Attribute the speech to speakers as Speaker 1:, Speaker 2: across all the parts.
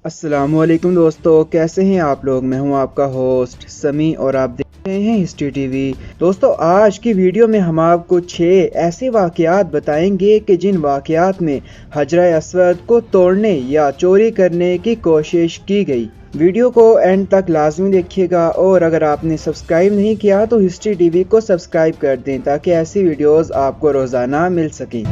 Speaker 1: अस्सलाम वालेकुम दोस्तों, कैसे हैं आप लोग। मैं हूं आपका होस्ट समी और आप देख रहे हैं हिस्ट्री टीवी। दोस्तों, आज की वीडियो में हम आपको 6 ऐसे वाक़यात बताएंगे कि जिन वाक़यात में हजर अस्वद को तोड़ने या चोरी करने की कोशिश की गई। वीडियो को एंड तक लाजमी देखिएगा और अगर आपने सब्सक्राइब नहीं किया तो हिस्ट्री टीवी को सब्सक्राइब कर दें ताकि ऐसी वीडियोस आपको रोज़ाना मिल सकें।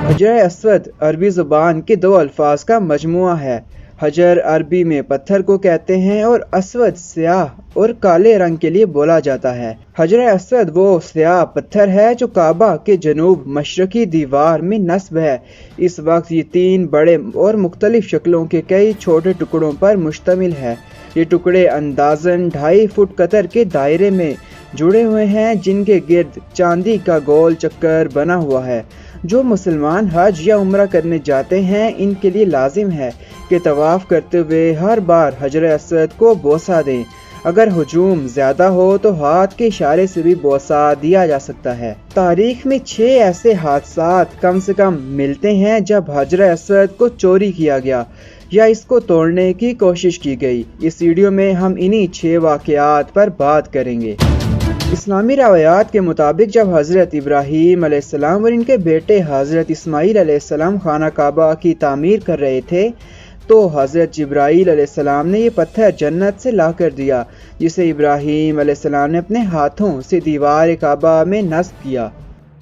Speaker 1: हजर अस्वद अरबी ज़ुबान के 2 अल्फाज का मजमुआ है। हजर अरबी में पत्थर को कहते हैं और अस्वद स्याह और काले रंग के लिए बोला जाता है। हजर अस्वद वो स्याह पत्थर है जो काबा के जनूब मशरकी दीवार में नस्ब है। इस वक्त ये 3 बड़े और मुख्तलिफ शक्लों के कई छोटे टुकड़ों पर मुश्तमिल है। ये टुकड़े अंदाजन 2.5 फुट कतर के दायरे में जुड़े हुए हैं, जिनके गिर्द चांदी का गोल चक्कर बना हुआ है। जो मुसलमान हज या उम्रा करने जाते हैं, इनके लिए लाजिम है कि तवाफ करते हुए हर बार हजर अस्वद को बोसा दें। अगर हुजूम ज्यादा हो तो हाथ के इशारे से भी बोसा दिया जा सकता है। तारीख में 6 ऐसे हादसात कम से कम मिलते हैं जब हजर अस्वद को चोरी किया गया या इसको तोड़ने की कोशिश की गई। इस वीडियो में हम इन्हीं 6 वाक़यात पर बात करेंगे। इस्लामी रवायात के मुताबिक जब हज़रत इब्राहीम अलैहिस्सलाम और इनके बेटे हज़रत इस्माईल अलैहिस्सलाम खाना काबा की तामीर कर रहे थे तो हज़रत जिब्राईल अलैहिस्सलाम ने ये पत्थर जन्नत से ला कर दिया, जिसे इब्राहीम अलैहिस्सलाम ने अपने हाथों से दीवार काबा में नस्ब किया।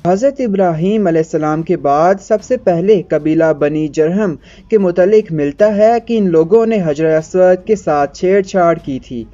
Speaker 1: हज़रत इब्राहीम अलैहिस्सलाम के बाद सबसे पहले कबीला बनी जरहम के मुतल्लिक मिलता है कि इन लोगों ने हजर अस्वद के साथ छेड़छाड़ की थी।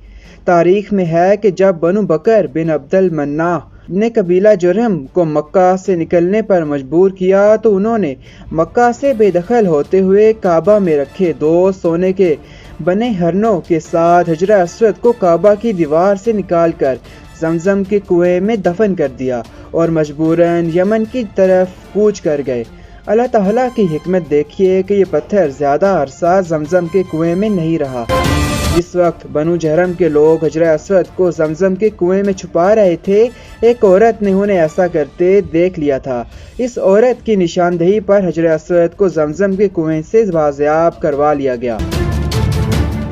Speaker 1: तारीख में है कि जब बनु बकर बिन अब्दुल मन्नाह ने कबीला जुरहम को मक्का से निकलने पर मजबूर किया तो उन्होंने मक्का से बेदखल होते हुए काबा में रखे 2 सोने के बने हरनों के साथ हजर अस्वद को काबा की दीवार से निकालकर जमजम के कुएं में दफन कर दिया और मजबूरन यमन की तरफ कूच कर गए। अल्लाह ताला की हिकमत देखिए कि ये पत्थर ज्यादा अरसा जमजम के कुएं में नहीं रहा। जिस वक्त बनु जहरम के लोग हजर अस्वद को जमजम के कुएं में छुपा रहे थे, एक औरत ने उन्हें ऐसा करते देख लिया था। इस औरत की निशानदेही पर हजर अस्वद को जमजम के कुएं से बाजियाब करवा लिया गया।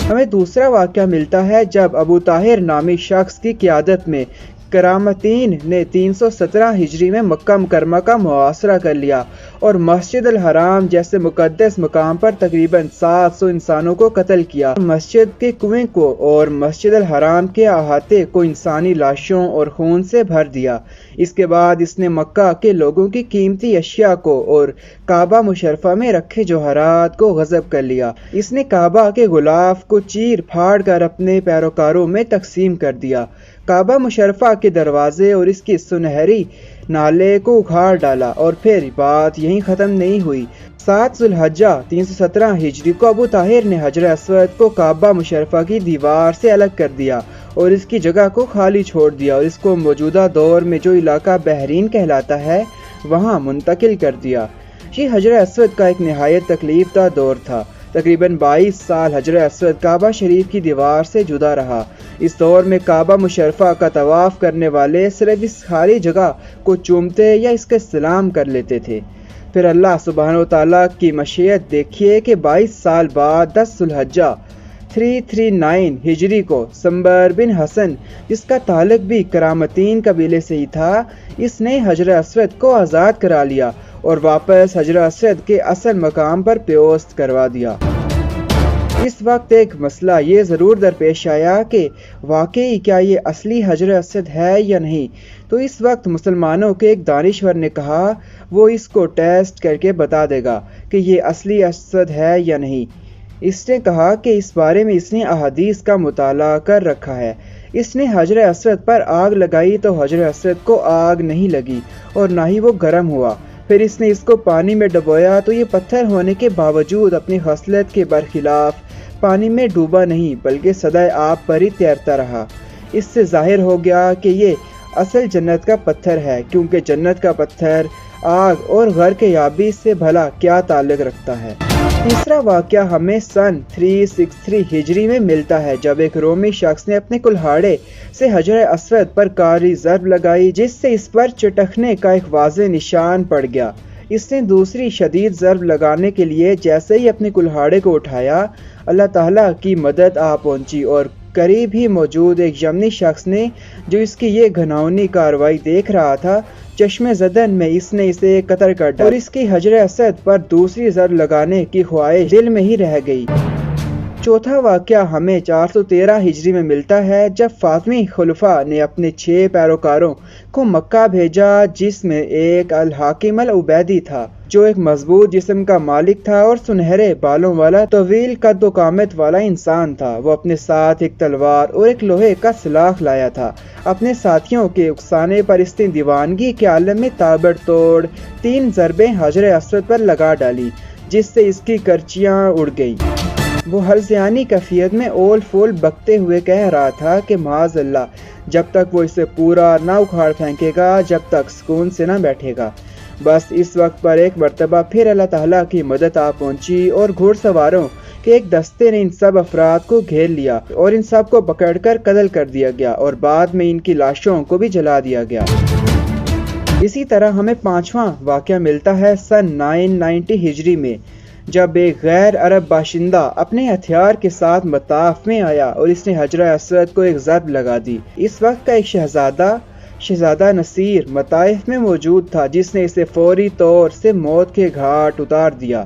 Speaker 1: हमें दूसरा वाक़या मिलता है जब अबू ताहिर नामी शख्स की क़ियादत में करामतीन ने 317 हिजरी में मक्का मुकरमा का मुहासरा कर लिया और मस्जिद अल हराम जैसे मुकद्दस मकाम पर तकरीबन 700 इंसानों को कत्ल किया। मस्जिद के कुएं को और मस्जिद अल हराम के अहाते को इंसानी लाशों और खून से भर दिया। इसके बाद इसने मक्का के लोगों की कीमती अशिया को और काबा मुशर्रफा में रखे जौहरात को गज़ब कर लिया। इसने काबा के गुलाफ को चीर फाड़ कर अपने पैरोकारों में तकसीम कर दिया। काबा मुशर्रफा के दरवाजे और इसकी सुनहरी नाले को उखाड़ डाला और फिर बात यहीं ख़त्म नहीं हुई। 7 ज़ुल्हज्जा 317 हिजरी को अबू ताहिर ने हजर अस्वद को काबा मुशर्रफा की दीवार से अलग कर दिया और इसकी जगह को खाली छोड़ दिया और इसको मौजूदा दौर में जो इलाका बहरीन कहलाता है वहाँ मुंतकिल कर दिया। ये हजर अस्वद का एक नहायत तकलीफ दा दौर था। तकरीबन 22 साल हजर अस्वद काबा शरीफ की दीवार से जुदा रहा। इस दौर में काबा मुशर्रफा का तवाफ करने वाले सिर्फ इस खाली जगह को चूमते या इसका सलाम कर लेते थे। फिर अल्लाह सुब्हानहू तआला की मशीयत देखिए कि 22 साल बाद 10 ज़ुल्हज्जा 339 हिजरी को संबर बिन हसन, जिसका ताल्लुक भी करामतीन कबीले से ही था, इसने हजर अस्वद को आज़ाद करा लिया और वापस हजर अस्वद के असल मकाम पर प्योस्त करवा दिया। इस वक्त एक मसला ये ज़रूर दरपेश आया कि वाकई क्या ये असली हजर अस्वद है या नहीं। तो इस वक्त मुसलमानों के एक दानिश्वर ने कहा वो इसको टेस्ट करके बता देगा कि ये असली अस्वद है या नहीं। इसने कहा कि इस बारे में इसने अहादीस का मुताला कर रखा है। इसने हजर अस्वद पर आग लगाई तो हजर अस्वद को आग नहीं लगी और ना ही वो गर्म हुआ। फिर इसने इसको पानी में डुबोया तो ये पत्थर होने के बावजूद अपनी खसलत के बरखिलाफ पानी में डूबा नहीं बल्कि सदाए आप पर ही तैरता रहा। इससे जाहिर हो गया कि ये असल जन्नत का पत्थर है, क्योंकि जन्नत का पत्थर आग और घर के याबी से भला क्या ताल्लुक रखता है। तीसरा वाक़या हमें सन 363 हिजरी में मिलता है जब एक रोमी शख्स ने अपने कुल्हाड़े से हजर अस्वद पर कारी ज़र्ब लगाई जिससे इस पर चटकने का एक वाज़ेह निशान पड़ गया। اس نے دوسری شدید ضرب لگانے کے لیے جیسے ہی اپنے کلہاڑے کو اٹھایا، اللہ تعالیٰ کی مدد آ پہنچی اور قریب ہی موجود ایک یمنی شخص نے جو اس کی یہ گھناؤنی کارروائی دیکھ رہا تھا، چشم زدن میں اس نے اسے قتل کر ڈالا اور اس کی حجر اسد پر دوسری ضرب لگانے کی خواہش دل میں ہی رہ گئی۔ چوتھا واقعہ ہمیں 413 ہجری میں ملتا ہے، جب فاطمی خلفاء نے اپنے 6 پیروکاروں کو مکہ بھیجا، جس میں ایک الحاکم العبیدی تھا جو ایک مضبوط جسم کا مالک تھا اور سنہرے بالوں والا طویل قد و قامت والا انسان تھا۔ وہ اپنے ساتھ ایک تلوار اور ایک لوہے کا سلاخ لایا تھا۔ اپنے ساتھیوں کے اکسانے پر اس نے دیوانگی کے عالم میں تابڑ توڑ 3 ضربیں حجر اسود پر لگا ڈالی، جس سے اس کی کرچیاں اڑ گئیں۔ وہ ہرزیانی کیفیت میں اول فول بکتے ہوئے کہہ رہا تھا کہ معاذ اللہ، جب تک وہ اسے پورا نہ اکھاڑ پھینکے گا، جب تک سکون سے نہ بیٹھے گا۔ بس اس وقت پر ایک مرتبہ پھر اللہ تعالیٰ کی مدد آ پہنچی اور گھوڑ سواروں کے ایک دستے نے ان سب افراد کو گھیر لیا اور ان سب کو پکڑ کر قتل کر دیا گیا اور بعد میں ان کی لاشوں کو بھی جلا دیا گیا۔ اسی طرح ہمیں 5واں واقعہ ملتا ہے سن 990 ہجری میں، جب ایک غیر عرب باشندہ اپنے ہتھیار کے ساتھ مطاف میں آیا اور اس نے حجر اسود کو ایک ضرب لگا دی۔ اس وقت کا ایک شہزادہ نصیر مطائف میں موجود تھا، جس نے اسے فوری طور سے موت کے گھاٹ اتار دیا۔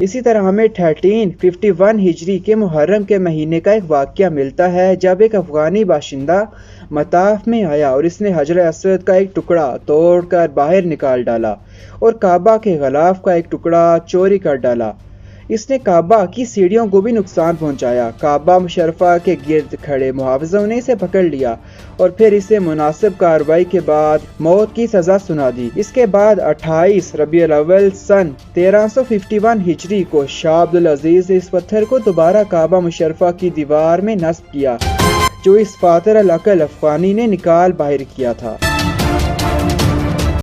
Speaker 1: اسی طرح ہمیں 1351 ہجری کے محرم کے مہینے کا ایک واقعہ ملتا ہے، جب ایک افغانی باشندہ مطاف میں آیا اور اس نے حجر اسود کا ایک ٹکڑا توڑ کر باہر نکال ڈالا اور کعبہ کے غلاف کا ایک ٹکڑا چوری کر ڈالا۔ اس نے کعبہ کی سیڑھیوں کو بھی نقصان پہنچایا۔ کعبہ مشرفہ کے گرد کھڑے محافظوں نے اسے پکڑ لیا اور پھر اسے مناسب کارروائی کے بعد موت کی سزا سنا دی۔ اس کے بعد 28 ربیع الاول سن 1351 ہجری کو شاہ عبد العزیز نے اس پتھر کو دوبارہ کعبہ مشرفہ کی دیوار میں نصب کیا جو اس فاتر العقل افغانی نے نکال باہر کیا تھا۔